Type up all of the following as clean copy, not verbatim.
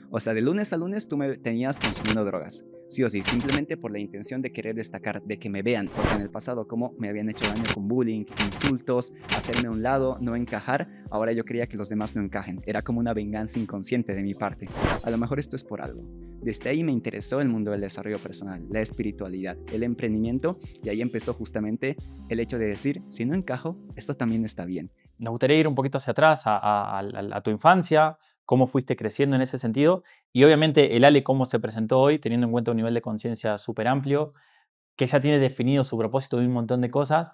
O sea, de lunes a lunes tú me tenías consumiendo drogas. Sí o sí, simplemente por la intención de querer destacar, de que me vean, porque en el pasado como me habían hecho daño con bullying, insultos, hacerme a un lado, no encajar, ahora yo quería que los demás no encajen. Era como una venganza inconsciente de mi parte. A lo mejor esto es por algo. Desde ahí me interesó el mundo del desarrollo personal, la espiritualidad, el emprendimiento, y ahí empezó justamente el hecho de decir, si no encajo, esto también está bien. Nos gustaría ir un poquito hacia atrás, a tu infancia, cómo fuiste creciendo en ese sentido y obviamente el Ale cómo se presentó hoy, teniendo en cuenta un nivel de conciencia súper amplio, que ya tiene definido su propósito de un montón de cosas,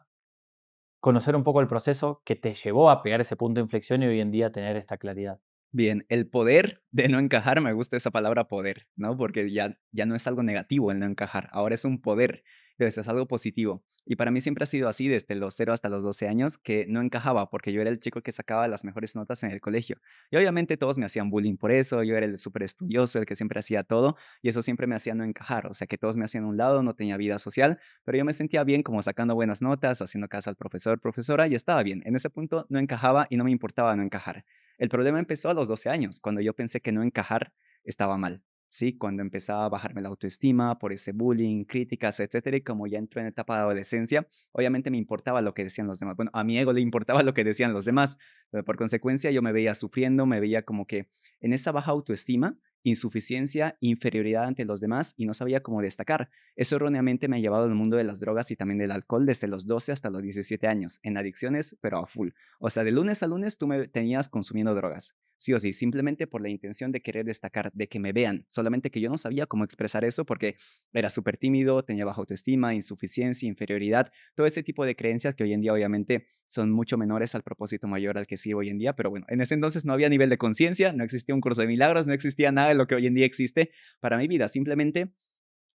conocer un poco el proceso que te llevó a pegar ese punto de inflexión y hoy en día tener esta claridad. Bien, el poder de no encajar, me gusta esa palabra poder, ¿no? Porque ya no es algo negativo el no encajar, ahora es un poder, entonces es algo positivo. Y para mí siempre ha sido así desde los 0 hasta los 12 años, que no encajaba porque yo era el chico que sacaba las mejores notas en el colegio. Y obviamente todos me hacían bullying por eso, yo era el súper estudioso, el que siempre hacía todo, y eso siempre me hacía no encajar, o sea que todos me hacían a un lado, no tenía vida social, pero yo me sentía bien como sacando buenas notas, haciendo caso al profesor, profesora, y estaba bien. En ese punto no encajaba y no me importaba no encajar. El problema empezó a los 12 años, cuando yo pensé que no encajar estaba mal, ¿sí? Cuando empezaba a bajarme la autoestima por ese bullying, críticas, etcétera, y como ya entré en etapa de adolescencia, obviamente me importaba lo que decían los demás. Bueno, a mi ego le importaba lo que decían los demás, pero por consecuencia yo me veía sufriendo, me veía como que en esa baja autoestima, insuficiencia, inferioridad ante los demás y no sabía cómo destacar. Eso erróneamente me ha llevado al mundo de las drogas y también del alcohol desde los 12 hasta los 17 años, en adicciones, pero a full. O sea, de lunes a lunes tú me tenías consumiendo drogas, sí o sí, simplemente por la intención de querer destacar, de que me vean, solamente que yo no sabía cómo expresar eso porque era súper tímido, tenía baja autoestima, insuficiencia, inferioridad, todo ese tipo de creencias que hoy en día obviamente son mucho menores al propósito mayor al que sí hoy en día, pero bueno, en ese entonces no había nivel de conciencia, no existía un curso de milagros, no existía nada de lo que hoy en día existe para mi vida, simplemente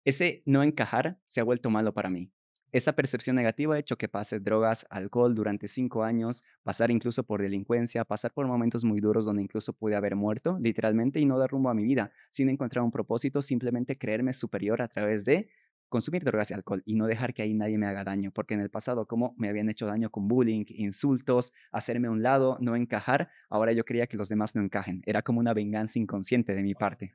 ese no encajar se ha vuelto malo para mí. Esa percepción negativa ha hecho que pase drogas, alcohol durante 5 años, pasar incluso por delincuencia, pasar por momentos muy duros donde incluso pude haber muerto, literalmente, y no dar rumbo a mi vida, sin encontrar un propósito, simplemente creerme superior a través de consumir drogas y alcohol y no dejar que ahí nadie me haga daño, porque en el pasado, como me habían hecho daño con bullying, insultos, hacerme a un lado, no encajar, ahora yo quería que los demás no encajen. Era como una venganza inconsciente de mi parte.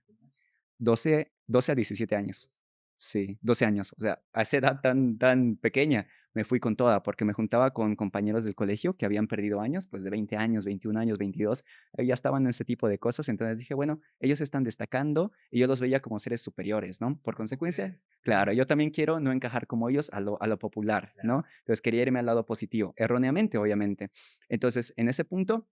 12 a 17 años. Sí, 12 años. O sea, a esa edad tan pequeña me fui con toda, porque me juntaba con compañeros del colegio que habían perdido años, pues de 20 años, 21 años, 22, ya estaban en ese tipo de cosas. Entonces dije, bueno, ellos están destacando y yo los veía como seres superiores, ¿no? Por consecuencia, claro, yo también quiero no encajar como ellos a lo popular, ¿no? Entonces quería irme al lado positivo, erróneamente, obviamente. Entonces, en ese punto,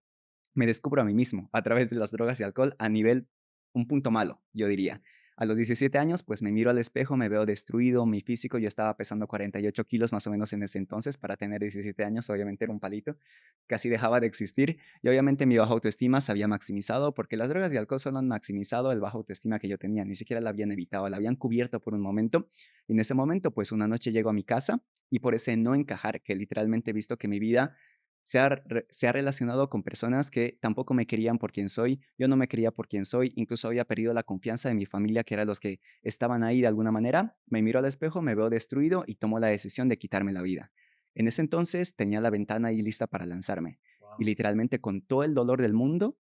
me descubro a mí mismo a través de las drogas y alcohol a nivel un punto malo, yo diría. A los 17 años, pues me miro al espejo, me veo destruido, mi físico, yo estaba pesando 48 kilos más o menos en ese entonces, para tener 17 años, obviamente era un palito, casi dejaba de existir y obviamente mi baja autoestima se había maximizado porque las drogas y alcohol solo han maximizado el baja autoestima que yo tenía, ni siquiera la habían evitado, la habían cubierto por un momento y en ese momento, pues una noche llego a mi casa y por ese no encajar, que literalmente he visto que mi vida se ha relacionado con personas que tampoco me querían por quien soy, yo no me quería por quien soy, incluso había perdido la confianza de mi familia, que eran los que estaban ahí de alguna manera, me miro al espejo, me veo destruido y tomo la decisión de quitarme la vida. En ese entonces tenía la ventana ahí lista para lanzarme y Wow. literalmente con todo el dolor del mundo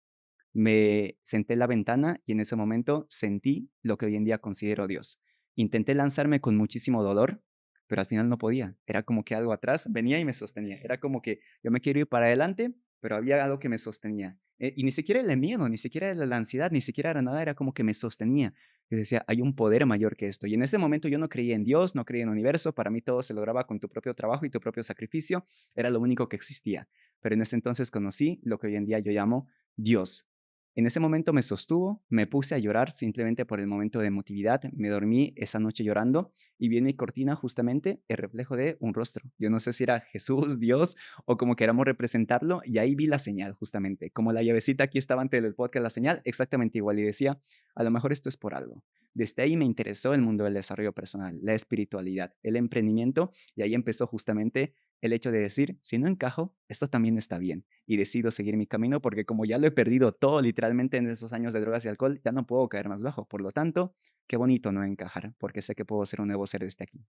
me senté en la ventana y en ese momento sentí lo que hoy en día considero Dios. Intenté lanzarme con muchísimo dolor, pero al final no podía. Era como que algo atrás venía y me sostenía. Era como que yo me quiero ir para adelante, pero había algo que me sostenía. Y ni siquiera era el miedo, ni siquiera era la ansiedad, ni siquiera era nada, era como que me sostenía. Y decía, hay un poder mayor que esto. Y en ese momento yo no creía en Dios, no creía en el universo. Para mí todo se lograba con tu propio trabajo y tu propio sacrificio. Era lo único que existía. Pero en ese entonces conocí lo que hoy en día yo llamo Dios. En ese momento me sostuvo, me puse a llorar simplemente por el momento de emotividad, me dormí esa noche llorando y vi en mi cortina justamente el reflejo de un rostro. Yo no sé si era Jesús, Dios o como queramos representarlo y ahí vi la señal justamente, como la llavecita aquí estaba ante el podcast, la señal exactamente igual y decía, a lo mejor esto es por algo. Desde ahí me interesó el mundo del desarrollo personal, la espiritualidad, el emprendimiento y ahí empezó justamente el hecho de decir, si no encajo, esto también está bien y decido seguir mi camino porque como ya lo he perdido todo literalmente en esos años de drogas y alcohol, ya no puedo caer más bajo. Por lo tanto, qué bonito no encajar porque sé que puedo ser un nuevo ser desde aquí.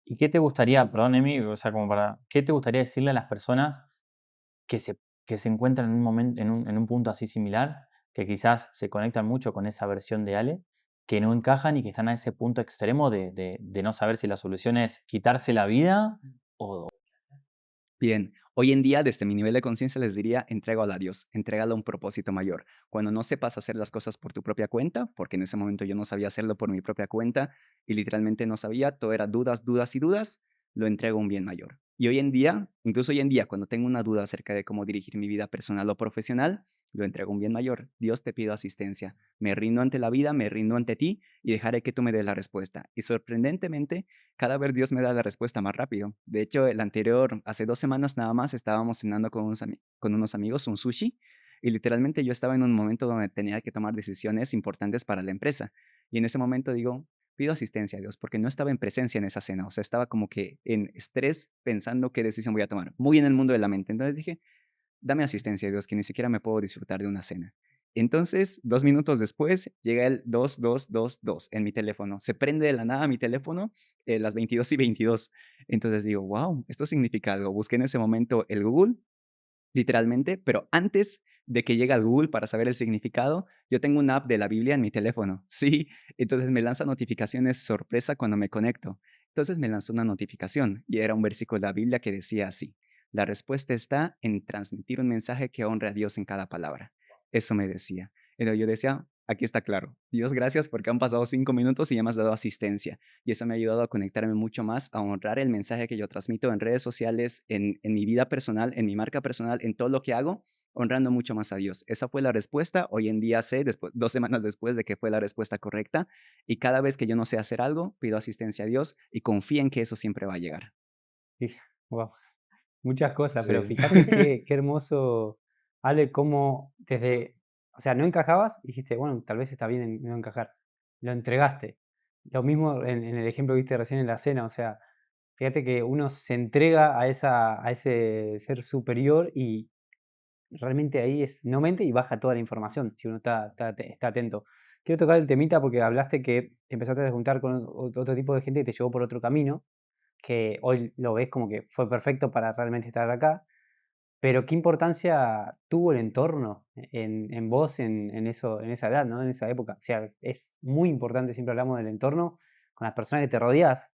¿Y qué te gustaría, perdón, Emi, o sea, como para, qué te gustaría decirle a las personas que se, que se encuentran en un momento, en un punto así similar, que quizás se conectan mucho con esa versión de Ale, que no encajan y que están a ese punto extremo de no saber si la solución es quitarse la vida o... Bien, hoy en día, desde mi nivel de conciencia, les diría, entrégalo a Dios, entrégalo a un propósito mayor. Cuando no sepas hacer las cosas por tu propia cuenta, porque en ese momento yo no sabía hacerlo por mi propia cuenta y literalmente no sabía, todo era dudas, dudas y dudas, lo entrego a un bien mayor. Y hoy en día, incluso hoy en día, cuando tengo una duda acerca de cómo dirigir mi vida personal o profesional, lo entrego a un bien mayor. Dios, te pido asistencia. Me rindo ante la vida, me rindo ante ti y dejaré que tú me des la respuesta. Y sorprendentemente, cada vez Dios me da la respuesta más rápido. De hecho, el anterior, hace 2 semanas nada más, estábamos cenando con unos amigos, un sushi, y literalmente yo estaba en un momento donde tenía que tomar decisiones importantes para la empresa. Y en ese momento digo, pido asistencia a Dios, porque no estaba en presencia en esa cena, o sea, estaba como que en estrés pensando qué decisión voy a tomar, muy en el mundo de la mente. Entonces dije, dame asistencia, Dios, que ni siquiera me puedo disfrutar de una cena. Entonces, 2 minutos después, llega el 2222 en mi teléfono. Se prende de la nada mi teléfono, las 22:22. Entonces digo, wow, esto significa algo. Busqué en ese momento el Google, literalmente, pero antes de que llegue al Google para saber el significado, yo tengo una app de la Biblia en mi teléfono. Sí, entonces me lanza notificaciones sorpresa cuando me conecto. Entonces me lanzó una notificación y era un versículo de la Biblia que decía así: la respuesta está en transmitir un mensaje que honre a Dios en cada palabra. Eso me decía. Entonces yo decía, aquí está claro. Dios, gracias porque han pasado 5 minutos y ya me has dado asistencia. Y eso me ha ayudado a conectarme mucho más, a honrar el mensaje que yo transmito en redes sociales, en mi vida personal, en mi marca personal, en todo lo que hago, honrando mucho más a Dios. Esa fue la respuesta. Hoy en día sé, después, 2 semanas después, de que fue la respuesta correcta. Y cada vez que yo no sé hacer algo, pido asistencia a Dios y confío en que eso siempre va a llegar. Sí, wow, muchas cosas, pero Sí. fíjate qué hermoso, Ale, cómo desde, o sea, no encajabas, y dijiste, bueno, tal vez está bien en no encajar, lo entregaste. Lo mismo en el ejemplo que viste recién en la cena, o sea, fíjate que uno se entrega a ese ser superior y realmente ahí es, no mente y baja toda la información, si uno está atento. Quiero tocar el temita porque hablaste que te empezaste a juntar con otro tipo de gente y te llevó por otro camino, que hoy lo ves como que fue perfecto para realmente estar acá, pero ¿qué importancia tuvo el entorno en vos en eso, en esa edad, ¿no? En esa época? O sea, es muy importante, siempre hablamos del entorno, con las personas que te rodeas.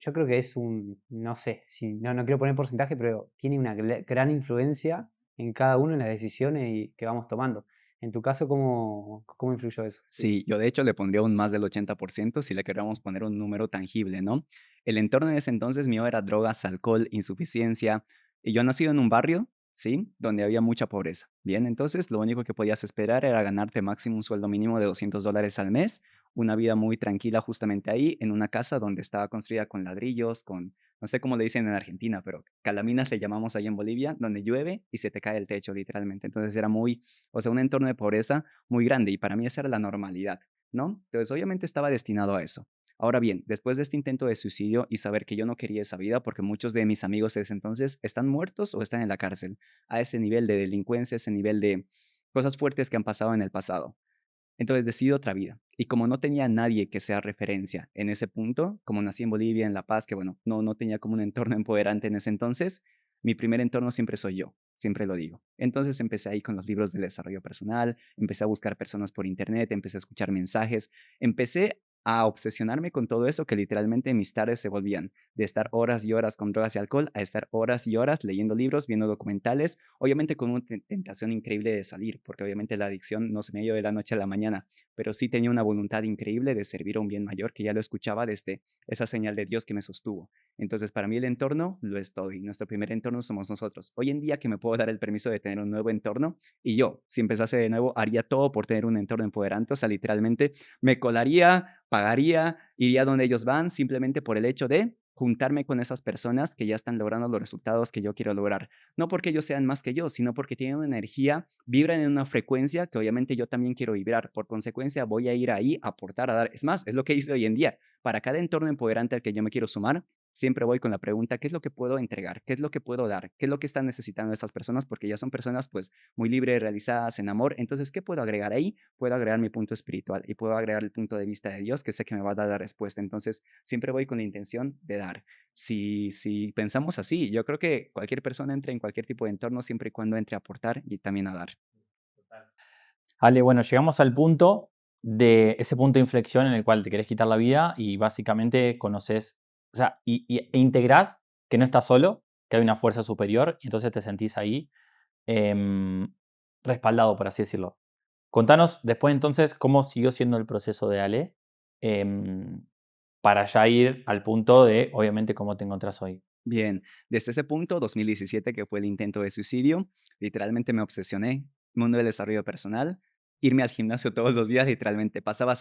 Yo creo que es un, no sé, si, no quiero poner porcentaje, pero tiene una gran influencia en cada uno en las decisiones que vamos tomando. En tu caso, ¿cómo influyó eso? Sí. Sí, yo de hecho le pondría un más del 80% si le queríamos poner un número tangible, ¿no? El entorno en ese entonces mío era drogas, alcohol, insuficiencia, y yo nacido en un barrio, ¿sí? Donde había mucha pobreza. Bien, entonces lo único que podías esperar era ganarte máximo un sueldo mínimo de $200 al mes, una vida muy tranquila justamente ahí, en una casa donde estaba construida con ladrillos, con, no sé cómo le dicen en Argentina, pero calaminas le llamamos ahí en Bolivia, donde llueve y se te cae el techo literalmente. Entonces era muy, o sea, un entorno de pobreza muy grande y para mí esa era la normalidad, ¿no? Entonces, obviamente estaba destinado a eso. Ahora bien, después de este intento de suicidio y saber que yo no quería esa vida porque muchos de mis amigos de ese entonces están muertos o están en la cárcel, a ese nivel de delincuencia, ese nivel de cosas fuertes que han pasado en el pasado. Entonces decido otra vida. Y como no tenía nadie que sea referencia en ese punto, como nací en Bolivia, en La Paz, que bueno, no tenía como un entorno empoderante en ese entonces, mi primer entorno siempre soy yo, siempre lo digo. Entonces empecé ahí con los libros de desarrollo personal, empecé a buscar personas por internet, empecé a escuchar mensajes, empecé a obsesionarme con todo eso que literalmente mis tardes se volvían de estar horas y horas con drogas y alcohol a estar horas y horas leyendo libros, viendo documentales, obviamente con una tentación increíble de salir, porque obviamente la adicción no se me dio de la noche a la mañana, pero sí tenía una voluntad increíble de servir a un bien mayor que ya lo escuchaba desde esa señal de Dios que me sostuvo. Entonces, para mí el entorno lo es todo y nuestro primer entorno somos nosotros. Hoy en día que me puedo dar el permiso de tener un nuevo entorno y yo, si empezase de nuevo, haría todo por tener un entorno empoderante, o sea, literalmente me colaría, pagaría, iría donde ellos van simplemente por el hecho de juntarme con esas personas que ya están logrando los resultados que yo quiero lograr. No porque ellos sean más que yo, sino porque tienen una energía, vibran en una frecuencia que obviamente yo también quiero vibrar. Por consecuencia, voy a ir ahí a aportar, a dar. Es más, es lo que hice hoy en día. Para cada entorno empoderante al que yo me quiero sumar, siempre voy con la pregunta, ¿qué es lo que puedo entregar? ¿Qué es lo que puedo dar? ¿Qué es lo que están necesitando estas personas? Porque ya son personas pues muy libres, realizadas en amor. Entonces, ¿qué puedo agregar ahí? Puedo agregar mi punto espiritual y puedo agregar el punto de vista de Dios que sé que me va a dar la respuesta. Entonces, siempre voy con la intención de dar. Si pensamos así, yo creo que cualquier persona entra en cualquier tipo de entorno siempre y cuando entre a aportar y también a dar. Ale, bueno, llegamos al punto de ese punto de inflexión en el cual te querés quitar la vida y básicamente conoces, o sea, e integrás que no estás solo, que hay una fuerza superior y entonces te sentís ahí em, respaldado, por así decirlo. Contanos después entonces cómo siguió siendo el proceso de Ale em, para ya ir al punto de, obviamente, cómo te encontrás hoy. Bien, desde ese punto, 2017, que fue el intento de suicidio, literalmente me obsesioné, mundo del desarrollo personal, irme al gimnasio todos los días, literalmente. Pasaba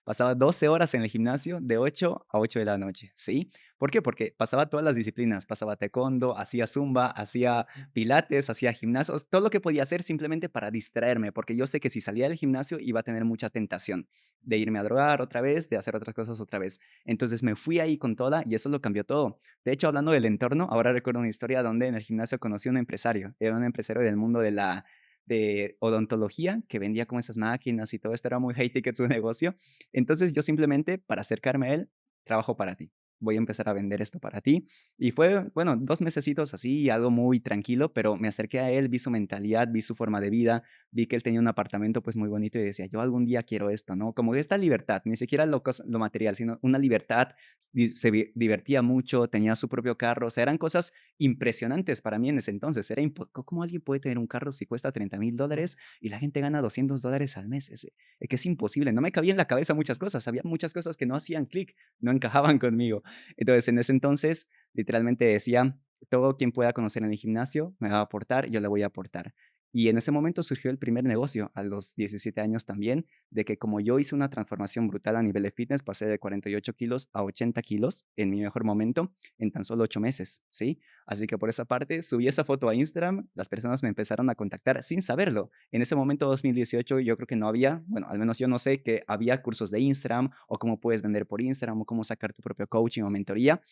pasaba 12 horas en el gimnasio de 8 a 8 de la noche, ¿sí? ¿Por qué? Porque pasaba todas las disciplinas, pasaba taekwondo, hacía zumba, hacía pilates, hacía gimnasios, todo lo que podía hacer simplemente para distraerme, porque yo sé que si salía del gimnasio iba a tener mucha tentación de irme a drogar otra vez, de hacer otras cosas otra vez. Entonces me fui ahí con toda y eso lo cambió todo. De hecho, hablando del entorno, ahora recuerdo una historia donde en el gimnasio conocí a un empresario. Era un empresario del mundo de odontología que vendía como esas máquinas y todo esto era muy high ticket su negocio. Entonces yo simplemente para acercarme a él, trabajo para ti. Voy a empezar a vender esto para ti. Y fue, bueno, 2 mesecitos así, algo muy tranquilo, pero me acerqué a él, vi su mentalidad, vi su forma de vida, vi que él tenía un apartamento pues muy bonito y decía, yo algún día quiero esto, ¿no? Como esta libertad, ni siquiera lo material, sino una libertad, divertía mucho, tenía su propio carro, o sea, eran cosas impresionantes para mí en ese entonces. ¿Cómo alguien puede tener un carro si cuesta $30,000 y la gente gana $200 al mes? Es que es imposible, no me cabía en la cabeza muchas cosas, había muchas cosas que no hacían clic, no encajaban conmigo. Entonces, en ese entonces, literalmente decía, todo quien pueda conocer en el gimnasio me va a aportar, yo le voy a aportar. Y en ese momento surgió el primer negocio, a los 17 años también, de que como yo hice una transformación brutal a nivel de fitness, pasé de 48 kilos a 80 kilos en mi mejor momento en tan solo 8 meses, ¿sí? Así que por esa parte subí esa foto a Instagram, las personas me empezaron a contactar sin saberlo. En ese momento, 2018, yo creo que no había, bueno, al menos yo no sé que había cursos de Instagram o cómo puedes vender por Instagram o cómo sacar tu propio coaching o mentoría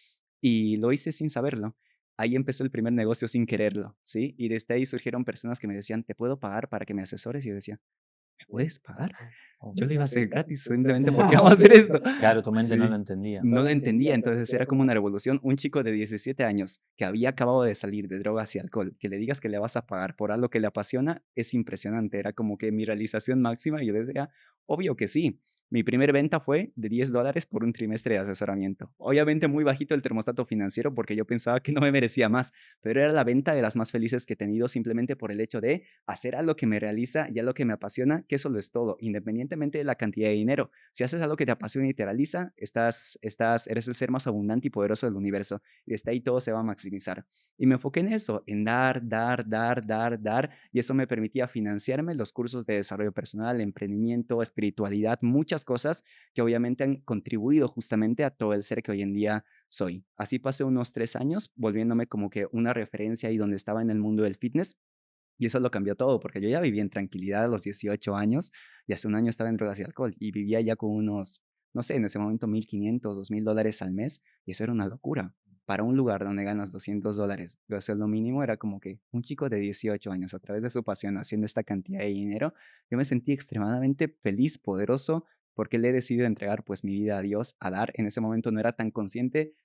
y lo hice sin saberlo. Ahí empezó el primer negocio sin quererlo, ¿sí? Y desde ahí surgieron personas que me decían, ¿te puedo pagar para que me asesores? Y yo decía, ¿me puedes pagar? Ok. Yo le iba a hacer gratis simplemente porque vamos a hacer esto. Claro, tu mente no lo Sí, entendía. no lo entendía, entonces era como una revolución. Un chico de 17 años que había acabado de salir de drogas y alcohol, que le digas que le vas a pagar por algo que le apasiona, es impresionante. Era como que mi realización máxima y yo decía, obvio que sí. Mi primer venta fue de $10 por un trimestre de asesoramiento. Obviamente muy bajito el termostato financiero porque yo pensaba que no me merecía más, pero era la venta de las más felices que he tenido simplemente por el hecho de hacer algo que me realiza y algo que me apasiona, que eso lo es todo, independientemente de la cantidad de dinero. Si haces algo que te apasiona y te realiza, eres el ser más abundante y poderoso del universo. Y desde ahí todo se va a maximizar. Y me enfoqué en eso, en dar, dar, dar, dar, dar. Y eso me permitía financiarme los cursos de desarrollo personal, emprendimiento, espiritualidad, muchas cosas que obviamente han contribuido justamente a todo el ser que hoy en día soy. Así pasé unos 3 años volviéndome como que una referencia ahí donde estaba en el mundo del fitness. Y eso lo cambió todo, porque yo ya vivía en tranquilidad a los 18 años y hace un año estaba en drogas y alcohol y vivía ya con unos, no sé, en ese momento $1,500, $2,000 al mes y eso era una locura. Para un lugar donde ganas $200, lo mínimo era como que un chico de 18 años a través de su pasión haciendo esta cantidad de dinero, yo me sentí extremadamente feliz, poderoso, porque le he decidido entregar pues mi vida a Dios, a dar. En ese momento no era tan consciente,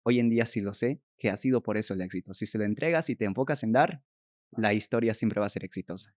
hoy en día sí lo sé, que ha sido por eso el éxito. Si se lo entregas y te enfocas en dar, la historia siempre va a ser exitosa.